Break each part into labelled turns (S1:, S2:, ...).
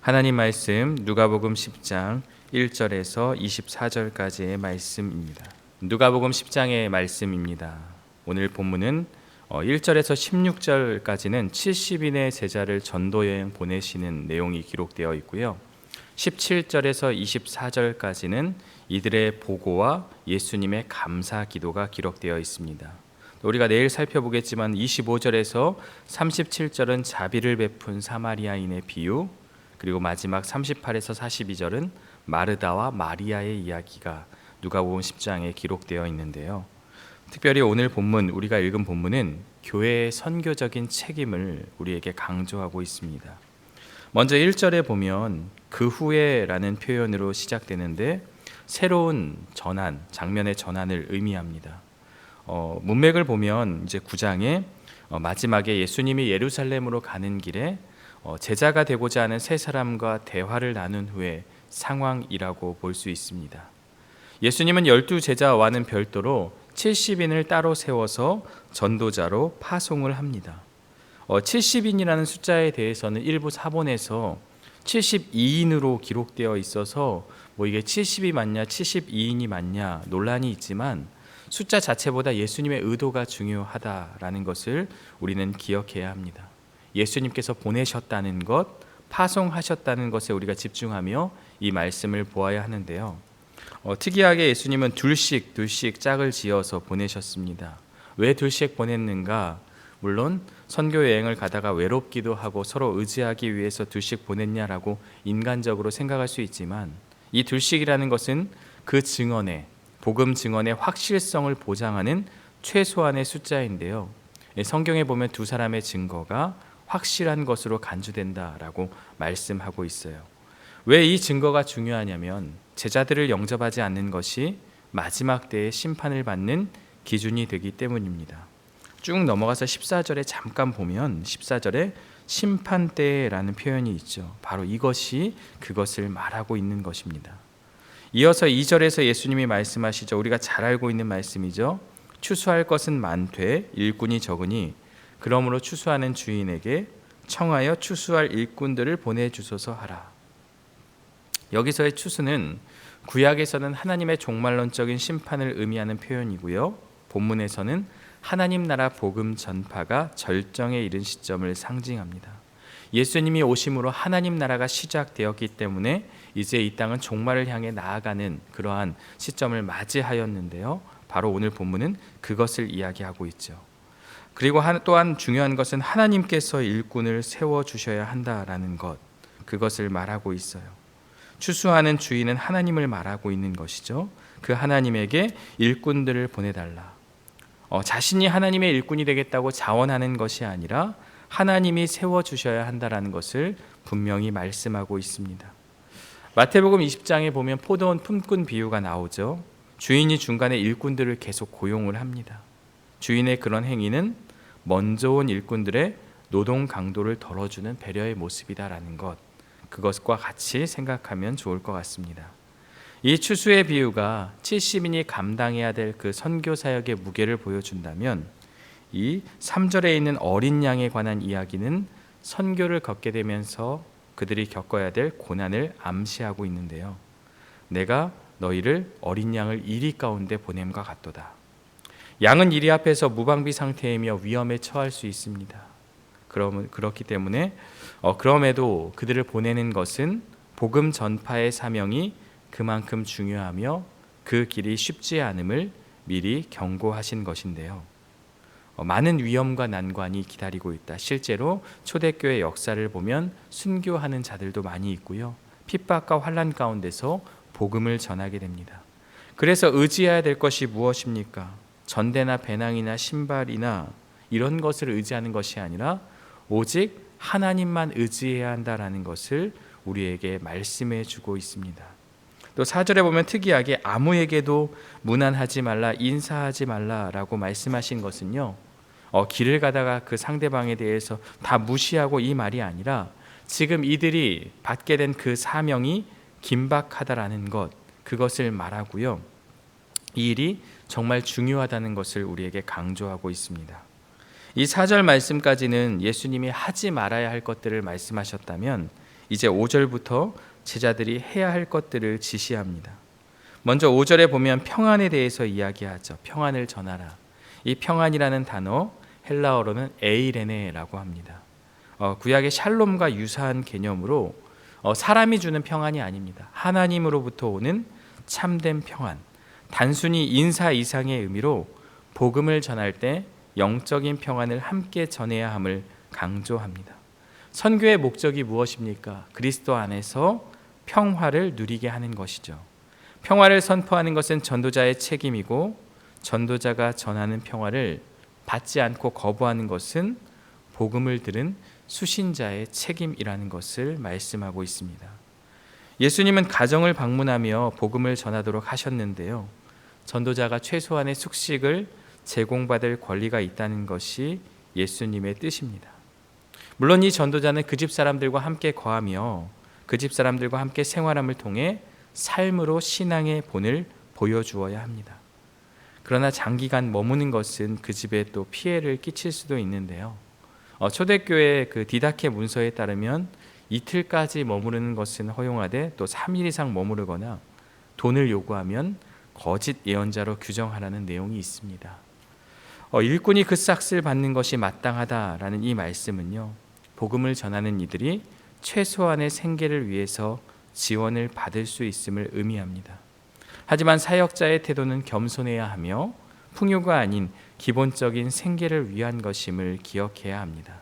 S1: 하나님 말씀 누가복음 10장 1절에서 24절까지의 말씀입니다. 누가복음 10장의 말씀입니다. 오늘 본문은 1절에서 16절까지는 70인의 제자를 전도여행 보내시는 내용이 기록되어 있고요. 17절에서 24절까지는 이들의 보고와 예수님의 감사 기도가 기록되어 있습니다. 우리가 내일 살펴보겠지만 25절에서 37절은 자비를 베푼 사마리아인의 비유, 그리고 마지막 38에서 42절은 마르다와 마리아의 이야기가 누가복음 10장에 기록되어 있는데요. 특별히 오늘 본문, 우리가 읽은 본문은 교회의 선교적인 책임을 우리에게 강조하고 있습니다. 먼저 1절에 보면 그 후에라는 표현으로 시작되는데 새로운 전환, 장면의 전환을 의미합니다. 문맥을 보면 이제 9장에 마지막에 예수님이 예루살렘으로 가는 길에 제자가 되고자 하는 세 사람과 대화를 나눈 후에 상황이라고 볼 수 있습니다. 예수님은 12 제자와는 별도로 70인을 따로 세워서 전도자로 파송을 합니다. 70인이라는 숫자에 대해서는 일부 사본에서 72인으로 기록되어 있어서 이게 70이 맞냐 72인이 맞냐 논란이 있지만 숫자 자체보다 예수님의 의도가 중요하다라는 것을 우리는 기억해야 합니다. 예수님께서 보내셨다는 것, 파송하셨다는 것에 우리가 집중하며 이 말씀을 보아야 하는데요. 특이하게 예수님은 둘씩 짝을 지어서 보내셨습니다. 왜 둘씩 보냈는가? 물론 선교 여행을 가다가 외롭기도 하고 서로 의지하기 위해서 둘씩 보냈냐라고 인간적으로 생각할 수 있지만 이 둘씩이라는 것은 그 증언의 복음 증언의 확실성을 보장하는 최소한의 숫자인데요. 성경에 보면 두 사람의 증거가 확실한 것으로 간주된다라고 말씀하고 있어요. 왜 이 증거가 중요하냐면 제자들을 영접하지 않는 것이 마지막 때의 심판을 받는 기준이 되기 때문입니다. 쭉 넘어가서 14절에 잠깐 보면 14절에 심판때라는 표현이 있죠. 바로 이것이 그것을 말하고 있는 것입니다. 이어서 2절에서 예수님이 말씀하시죠. 우리가 잘 알고 있는 말씀이죠. 추수할 것은 많되 일꾼이 적으니 그러므로 추수하는 주인에게 청하여 추수할 일꾼들을 보내주소서 하라. 여기서의 추수는 구약에서는 하나님의 종말론적인 심판을 의미하는 표현이고요. 본문에서는 하나님 나라 복음 전파가 절정에 이른 시점을 상징합니다. 예수님이 오심으로 하나님 나라가 시작되었기 때문에 이제 이 땅은 종말을 향해 나아가는 그러한 시점을 맞이하였는데요. 바로 오늘 본문은 그것을 이야기하고 있죠. 그리고 또한 중요한 것은 하나님께서 일꾼을 세워주셔야 한다라는 것, 그것을 말하고 있어요. 추수하는 주인은 하나님을 말하고 있는 것이죠. 그 하나님에게 일꾼들을 보내달라. 자신이 하나님의 일꾼이 되겠다고 자원하는 것이 아니라 하나님이 세워주셔야 한다라는 것을 분명히 말씀하고 있습니다. 마태복음 20장에 보면 포도원 품꾼 비유가 나오죠. 주인이 중간에 일꾼들을 계속 고용을 합니다. 주인의 그런 행위는 먼저 온 일꾼들의 노동 강도를 덜어주는 배려의 모습이다라는 것, 그것과 같이 생각하면 좋을 것 같습니다. 이 추수의 비유가 70인이 감당해야 될 그 선교 사역의 무게를 보여준다면 이 3절에 있는 어린 양에 관한 이야기는 선교를 걷게 되면서 그들이 겪어야 될 고난을 암시하고 있는데요. 내가 너희를 어린 양을 이리 가운데 보냄과 같도다. 양은 이리 앞에서 무방비 상태이며 위험에 처할 수 있습니다. 그렇기 때문에 그럼에도 그들을 보내는 것은 복음 전파의 사명이 그만큼 중요하며 그 길이 쉽지 않음을 미리 경고하신 것인데요. 많은 위험과 난관이 기다리고 있다. 실제로 초대교회 역사를 보면 순교하는 자들도 많이 있고요. 핍박과 환난 가운데서 복음을 전하게 됩니다. 그래서 의지해야 될 것이 무엇입니까? 전대나 배낭이나 신발이나 이런 것을 의지하는 것이 아니라 오직 하나님만 의지해야 한다라는 것을 우리에게 말씀해 주고 있습니다. 또 4절에 보면 특이하게 아무에게도 무난하지 말라, 인사하지 말라라고 말씀하신 것은요, 길을 가다가 그 상대방에 대해서 다 무시하고 이 말이 아니라 지금 이들이 받게 된 그 사명이 긴박하다라는 것, 그것을 말하고요. 이 일이 정말 중요하다는 것을 우리에게 강조하고 있습니다. 이 4절 말씀까지는 예수님이 하지 말아야 할 것들을 말씀하셨다면 이제 5절부터 제자들이 해야 할 것들을 지시합니다. 먼저 5절에 보면 평안에 대해서 이야기하죠. 평안을 전하라. 이 평안이라는 단어 헬라어로는 에이레네라고 합니다. 구약의 샬롬과 유사한 개념으로 사람이 주는 평안이 아닙니다. 하나님으로부터 오는 참된 평안, 단순히 인사 이상의 의미로 복음을 전할 때 영적인 평안을 함께 전해야 함을 강조합니다. 선교의 목적이 무엇입니까? 그리스도 안에서 평화를 누리게 하는 것이죠. 평화를 선포하는 것은 전도자의 책임이고, 전도자가 전하는 평화를 받지 않고 거부하는 것은 복음을 들은 수신자의 책임이라는 것을 말씀하고 있습니다. 예수님은 가정을 방문하며 복음을 전하도록 하셨는데요, 전도자가 최소한의 숙식을 제공받을 권리가 있다는 것이 예수님의 뜻입니다. 물론 이 전도자는 그 집 사람들과 함께 거하며 그 집 사람들과 함께 생활함을 통해 삶으로 신앙의 본을 보여주어야 합니다. 그러나 장기간 머무는 것은 그 집에 또 피해를 끼칠 수도 있는데요, 초대교회 그 디다케 문서에 따르면 이틀까지 머무르는 것은 허용하되 또 3일 이상 머무르거나 돈을 요구하면 거짓 예언자로 규정하라는 내용이 있습니다. 일꾼이 그 싹을 받는 것이 마땅하다라는 이 말씀은요, 복음을 전하는 이들이 최소한의 생계를 위해서 지원을 받을 수 있음을 의미합니다. 하지만 사역자의 태도는 겸손해야 하며 풍요가 아닌 기본적인 생계를 위한 것임을 기억해야 합니다.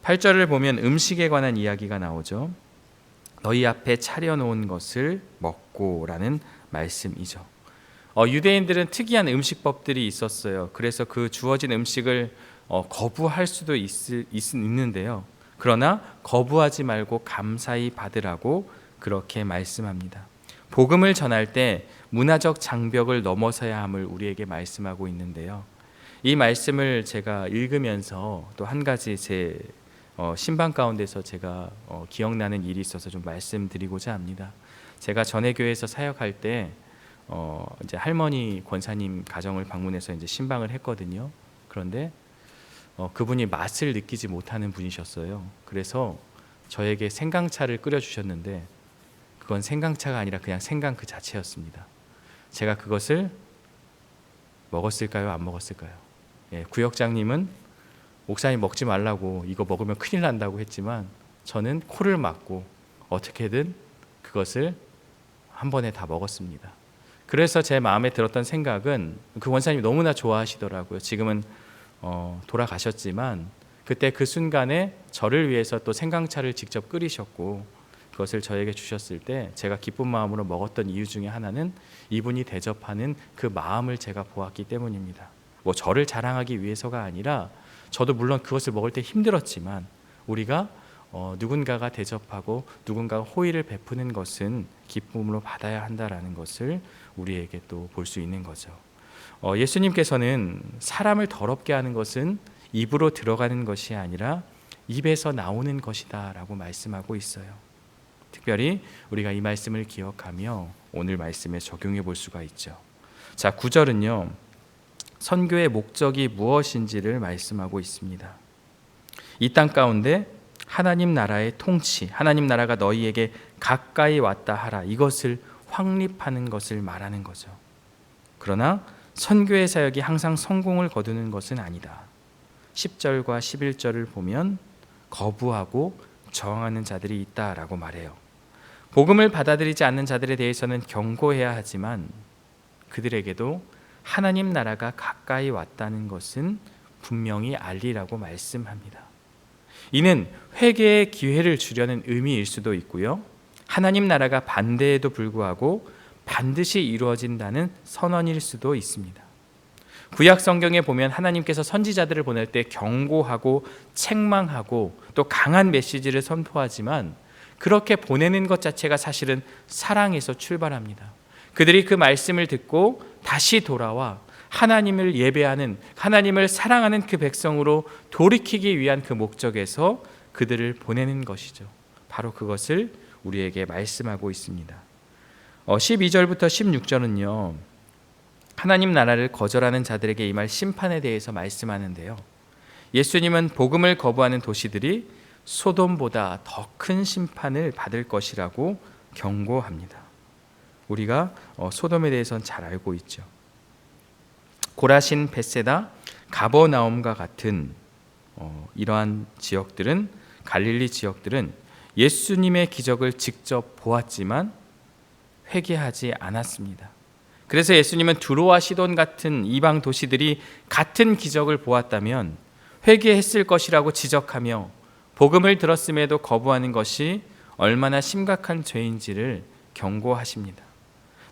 S1: 8절을 보면 음식에 관한 이야기가 나오죠. 너희 앞에 차려놓은 것을 먹고라는 말씀이죠. 유대인들은 특이한 음식법들이 있었어요. 그래서 그 주어진 음식을 거부할 수도 있는데요. 그러나 거부하지 말고 감사히 받으라고 그렇게 말씀합니다. 복음을 전할 때 문화적 장벽을 넘어서야 함을 우리에게 말씀하고 있는데요, 이 말씀을 제가 읽으면서 또 한 가지 제 신방 가운데서 제가 기억나는 일이 있어서 좀 말씀드리고자 합니다. 제가 전에 교회에서 사역할 때 이제 할머니 권사님 가정을 방문해서 이제 신방을 했거든요. 그런데 그분이 맛을 느끼지 못하는 분이셨어요. 그래서 저에게 생강차를 끓여 주셨는데 그건 생강차가 아니라 그냥 생강 그 자체였습니다. 제가 그것을 먹었을까요? 안 먹었을까요? 구역장님은 목사님 먹지 말라고, 이거 먹으면 큰일 난다고 했지만 저는 코를 막고 어떻게든 그것을 한 번에 다 먹었습니다. 그래서 제 마음에 들었던 생각은, 그 원사님이 너무나 좋아하시더라고요. 지금은 돌아가셨지만 그때 그 순간에 저를 위해서 또 생강차를 직접 끓이셨고 그것을 저에게 주셨을 때 제가 기쁜 마음으로 먹었던 이유 중에 하나는 이분이 대접하는 그 마음을 제가 보았기 때문입니다. 저를 자랑하기 위해서가 아니라, 저도 물론 그것을 먹을 때 힘들었지만 우리가 누군가가 대접하고 누군가가 호의를 베푸는 것은 기쁨으로 받아야 한다라는 것을 우리에게 또 볼 수 있는 거죠. 예수님께서는 사람을 더럽게 하는 것은 입으로 들어가는 것이 아니라 입에서 나오는 것이다 라고 말씀하고 있어요. 특별히 우리가 이 말씀을 기억하며 오늘 말씀에 적용해 볼 수가 있죠. 자, 9절은요, 선교의 목적이 무엇인지를 말씀하고 있습니다. 이 땅 가운데 하나님 나라의 통치, 하나님 나라가 너희에게 가까이 왔다 하라, 이것을 확립하는 것을 말하는 거죠. 그러나 선교의 사역이 항상 성공을 거두는 것은 아니다. 10절과 11절을 보면 거부하고 저항하는 자들이 있다라고 말해요. 복음을 받아들이지 않는 자들에 대해서는 경고해야 하지만 그들에게도 하나님 나라가 가까이 왔다는 것은 분명히 알리라고 말씀합니다. 이는 회개의 기회를 주려는 의미일 수도 있고요, 하나님 나라가 반대에도 불구하고 반드시 이루어진다는 선언일 수도 있습니다. 구약 성경에 보면 하나님께서 선지자들을 보낼 때 경고하고 책망하고 또 강한 메시지를 선포하지만 그렇게 보내는 것 자체가 사실은 사랑에서 출발합니다. 그들이 그 말씀을 듣고 다시 돌아와 하나님을 예배하는, 하나님을 사랑하는 그 백성으로 돌이키기 위한 그 목적에서 그들을 보내는 것이죠. 바로 그것을 우리에게 말씀하고 있습니다. 12절부터 16절은요, 하나님 나라를 거절하는 자들에게 임할 심판에 대해서 말씀하는데요, 예수님은 복음을 거부하는 도시들이 소돔보다 더 큰 심판을 받을 것이라고 경고합니다. 우리가 소돔에 대해서는 잘 알고 있죠. 고라신, 벳세다, 가버나움과 같은 이러한 지역들은, 갈릴리 지역들은 예수님의 기적을 직접 보았지만 회개하지 않았습니다. 그래서 예수님은 두로와 시돈 같은 이방 도시들이 같은 기적을 보았다면 회개했을 것이라고 지적하며 복음을 들었음에도 거부하는 것이 얼마나 심각한 죄인지를 경고하십니다.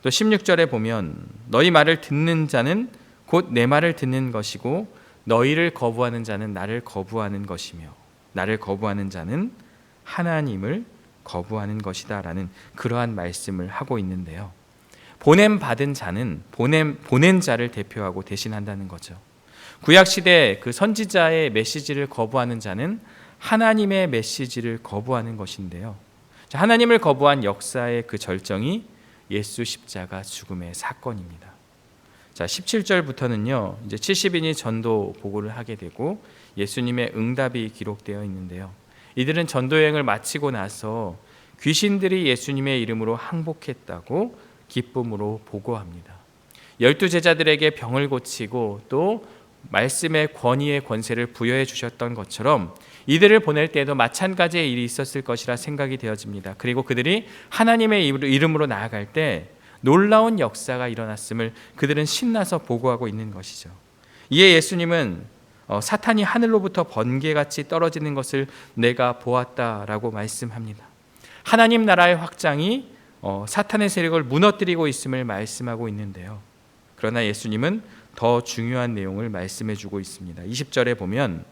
S1: 또 16절에 보면 너희 말을 듣는 자는 곧 내 말을 듣는 것이고 너희를 거부하는 자는 나를 거부하는 것이며 나를 거부하는 자는 하나님을 거부하는 것이다 라는 그러한 말씀을 하고 있는데요. 보냄 받은 자는 보낸 자를 대표하고 대신한다는 거죠. 구약시대 그 선지자의 메시지를 거부하는 자는 하나님의 메시지를 거부하는 것인데요. 하나님을 거부한 역사의 그 절정이 예수 십자가 죽음의 사건입니다. 자, 17절부터는요, 이제 70인이 전도 보고를 하게 되고 예수님의 응답이 기록되어 있는데요. 이들은 전도 여행을 마치고 나서 귀신들이 예수님의 이름으로 항복했다고 기쁨으로 보고합니다. 12 제자들에게 병을 고치고 또 말씀의 권위의 권세를 부여해 주셨던 것처럼 이들을 보낼 때에도 마찬가지의 일이 있었을 것이라 생각이 되어집니다. 그리고 그들이 하나님의 이름으로 나아갈 때 놀라운 역사가 일어났음을 그들은 신나서 보고하고 있는 것이죠. 이에 예수님은 사탄이 하늘로부터 번개같이 떨어지는 것을 내가 보았다라고 말씀합니다. 하나님 나라의 확장이 사탄의 세력을 무너뜨리고 있음을 말씀하고 있는데요. 그러나 예수님은 더 중요한 내용을 말씀해 주고 있습니다. 20절에 보면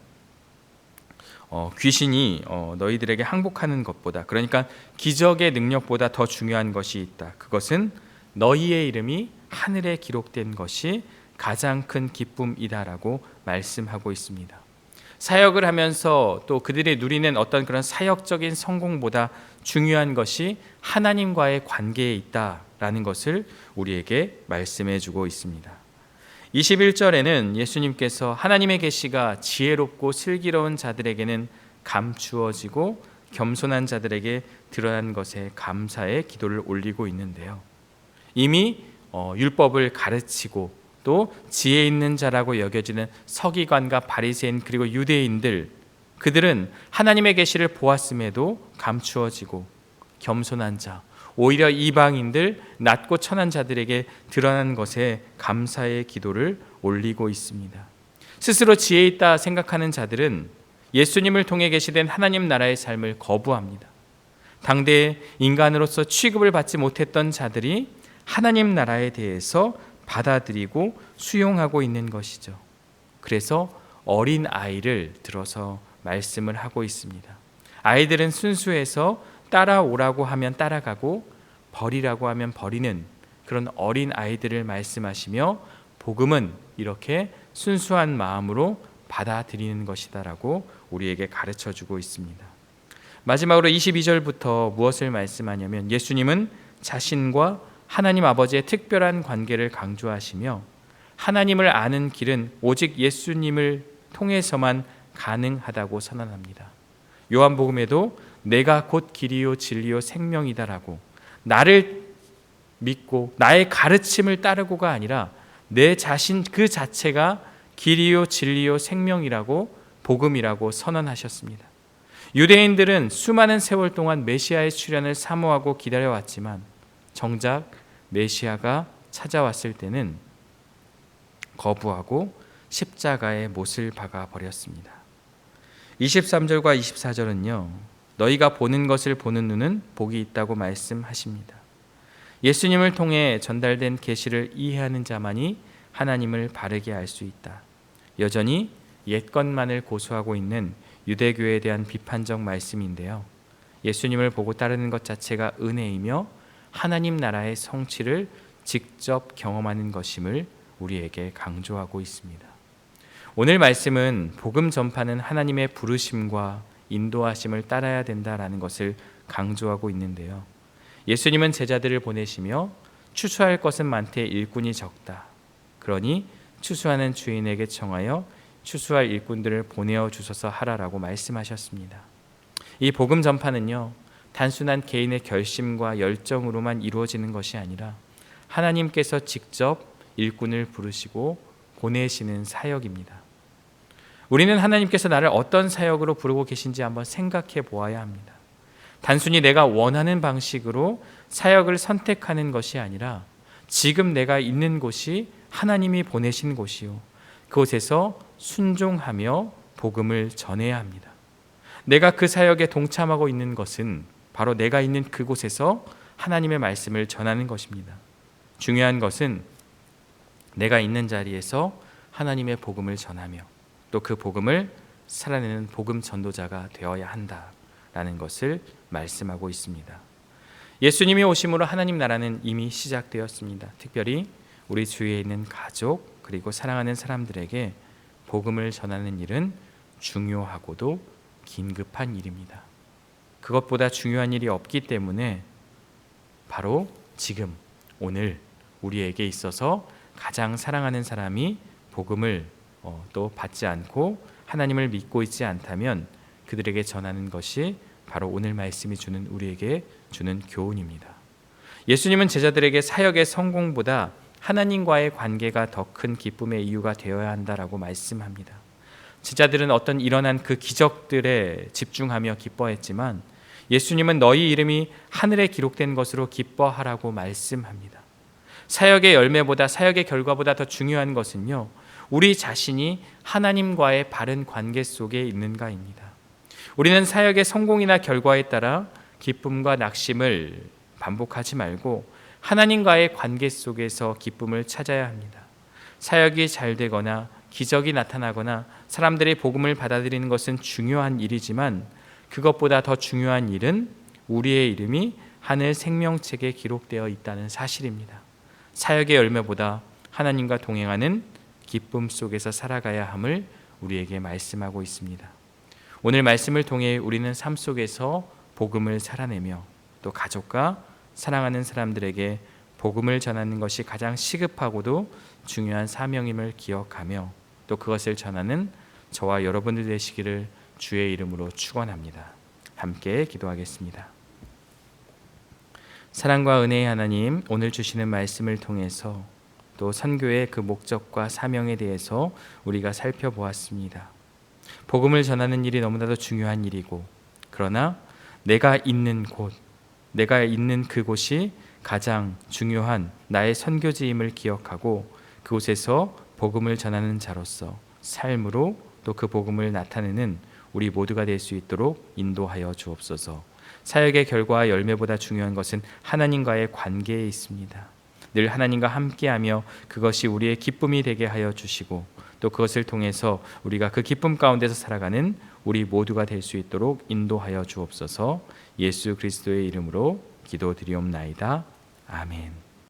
S1: 귀신이 너희들에게 항복하는 것보다, 그러니까 기적의 능력보다 더 중요한 것이 있다. 그것은 너희의 이름이 하늘에 기록된 것이 가장 큰 기쁨이다라고 말씀하고 있습니다. 사역을 하면서 또 그들이 누리는 어떤 그런 사역적인 성공보다 중요한 것이 하나님과의 관계에 있다라는 것을 우리에게 말씀해 주고 있습니다. 21절에는 예수님께서 하나님의 계시가 지혜롭고 슬기로운 자들에게는 감추어지고 겸손한 자들에게 드러난 것에 감사의 기도를 올리고 있는데요. 이미 율법을 가르치고 또 지혜 있는 자라고 여겨지는 서기관과 바리새인 그리고 유대인들, 그들은 하나님의 계시를 보았음에도 감추어지고 겸손한 자, 오히려 이방인들, 낮고 천한 자들에게 드러난 것에 감사의 기도를 올리고 있습니다. 스스로 지혜 있다 생각하는 자들은 예수님을 통해 계시된 하나님 나라의 삶을 거부합니다. 당대에 인간으로서 취급을 받지 못했던 자들이 하나님 나라에 대해서 받아들이고 수용하고 있는 것이죠. 그래서 어린 아이를 들어서 말씀을 하고 있습니다. 아이들은 순수해서 따라오라고 하면 따라가고 버리라고 하면 버리는 그런 어린 아이들을 말씀하시며 복음은 이렇게 순수한 마음으로 받아들이는 것이다라고 우리에게 가르쳐주고 있습니다. 마지막으로 22절부터 무엇을 말씀하냐면 예수님은 자신과 하나님 아버지의 특별한 관계를 강조하시며 하나님을 아는 길은 오직 예수님을 통해서만 가능하다고 선언합니다. 요한복음에도 내가 곧 길이요 진리요 생명이다라고 나를 믿고 나의 가르침을 따르고가 아니라 내 자신 그 자체가 길이요 진리요 생명이라고 복음이라고 선언하셨습니다. 유대인들은 수많은 세월 동안 메시아의 출현을 사모하고 기다려왔지만 정작 메시아가 찾아왔을 때는 거부하고 십자가에 못을 박아 버렸습니다. 23절과 24절은요. 너희가 보는 것을 보는 눈은 복이 있다고 말씀하십니다. 예수님을 통해 전달된 계시를 이해하는 자만이 하나님을 바르게 알 수 있다. 여전히 옛것만을 고수하고 있는 유대교에 대한 비판적 말씀인데요. 예수님을 보고 따르는 것 자체가 은혜이며 하나님 나라의 성취를 직접 경험하는 것임을 우리에게 강조하고 있습니다. 오늘 말씀은 복음 전파는 하나님의 부르심과 인도하심을 따라야 된다라는 것을 강조하고 있는데요. 예수님은 제자들을 보내시며 추수할 것은 많되 일꾼이 적다. 그러니 추수하는 주인에게 청하여 추수할 일꾼들을 보내어 주소서 하라라고 말씀하셨습니다. 이 복음 전파는요, 단순한 개인의 결심과 열정으로만 이루어지는 것이 아니라 하나님께서 직접 일꾼을 부르시고 보내시는 사역입니다. 우리는 하나님께서 나를 어떤 사역으로 부르고 계신지 한번 생각해 보아야 합니다. 단순히 내가 원하는 방식으로 사역을 선택하는 것이 아니라 지금 내가 있는 곳이 하나님이 보내신 곳이요, 그곳에서 순종하며 복음을 전해야 합니다. 내가 그 사역에 동참하고 있는 것은 바로 내가 있는 그곳에서 하나님의 말씀을 전하는 것입니다. 중요한 것은 내가 있는 자리에서 하나님의 복음을 전하며 또 그 복음을 살아내는 복음 전도자가 되어야 한다라는 것을 말씀하고 있습니다. 예수님이 오심으로 하나님 나라는 이미 시작되었습니다. 특별히 우리 주위에 있는 가족 그리고 사랑하는 사람들에게 복음을 전하는 일은 중요하고도 긴급한 일입니다. 그것보다 중요한 일이 없기 때문에 바로 지금 오늘 우리에게 있어서 가장 사랑하는 사람이 복음을 또 받지 않고 하나님을 믿고 있지 않다면 그들에게 전하는 것이 바로 오늘 말씀이 주는 우리에게 주는 교훈입니다. 예수님은 제자들에게 사역의 성공보다 하나님과의 관계가 더 큰 기쁨의 이유가 되어야 한다라고 말씀합니다. 제자들은 어떤 일어난 그 기적들에 집중하며 기뻐했지만 예수님은 너희 이름이 하늘에 기록된 것으로 기뻐하라고 말씀합니다. 사역의 열매보다 사역의 결과보다 더 중요한 것은요, 우리 자신이 하나님과의 바른 관계 속에 있는가입니다. 우리는 사역의 성공이나 결과에 따라 기쁨과 낙심을 반복하지 말고 하나님과의 관계 속에서 기쁨을 찾아야 합니다. 사역이 잘 되거나 기적이 나타나거나 사람들이 복음을 받아들이는 것은 중요한 일이지만 그것보다 더 중요한 일은 우리의 이름이 하늘 생명책에 기록되어 있다는 사실입니다. 사역의 열매보다 하나님과 동행하는 기쁨 속에서 살아가야 함을 우리에게 말씀하고 있습니다. 오늘 말씀을 통해 우리는 삶 속에서 복음을 살아내며 또 가족과 사랑하는 사람들에게 복음을 전하는 것이 가장 시급하고도 중요한 사명임을 기억하며 또 그것을 전하는 저와 여러분들 되시기를 주의 이름으로 축원합니다. 함께 기도하겠습니다. 사랑과 은혜의 하나님, 오늘 주시는 말씀을 통해서 또 선교의 그 목적과 사명에 대해서 우리가 살펴보았습니다. 복음을 전하는 일이 너무나도 중요한 일이고, 그러나 내가 있는 곳, 내가 있는 그곳이 가장 중요한 나의 선교지임을 기억하고 그곳에서 복음을 전하는 자로서 삶으로 또 그 복음을 나타내는 우리 모두가 될 수 있도록 인도하여 주옵소서. 사역의 결과와 열매보다 중요한 것은 하나님과의 관계에 있습니다. 늘 하나님과 함께하며 그것이 우리의 기쁨이 되게 하여 주시고 또 그것을 통해서 우리가 그 기쁨 가운데서 살아가는 우리 모두가 될 수 있도록 인도하여 주옵소서. 예수 그리스도의 이름으로 기도드리옵나이다. 아멘.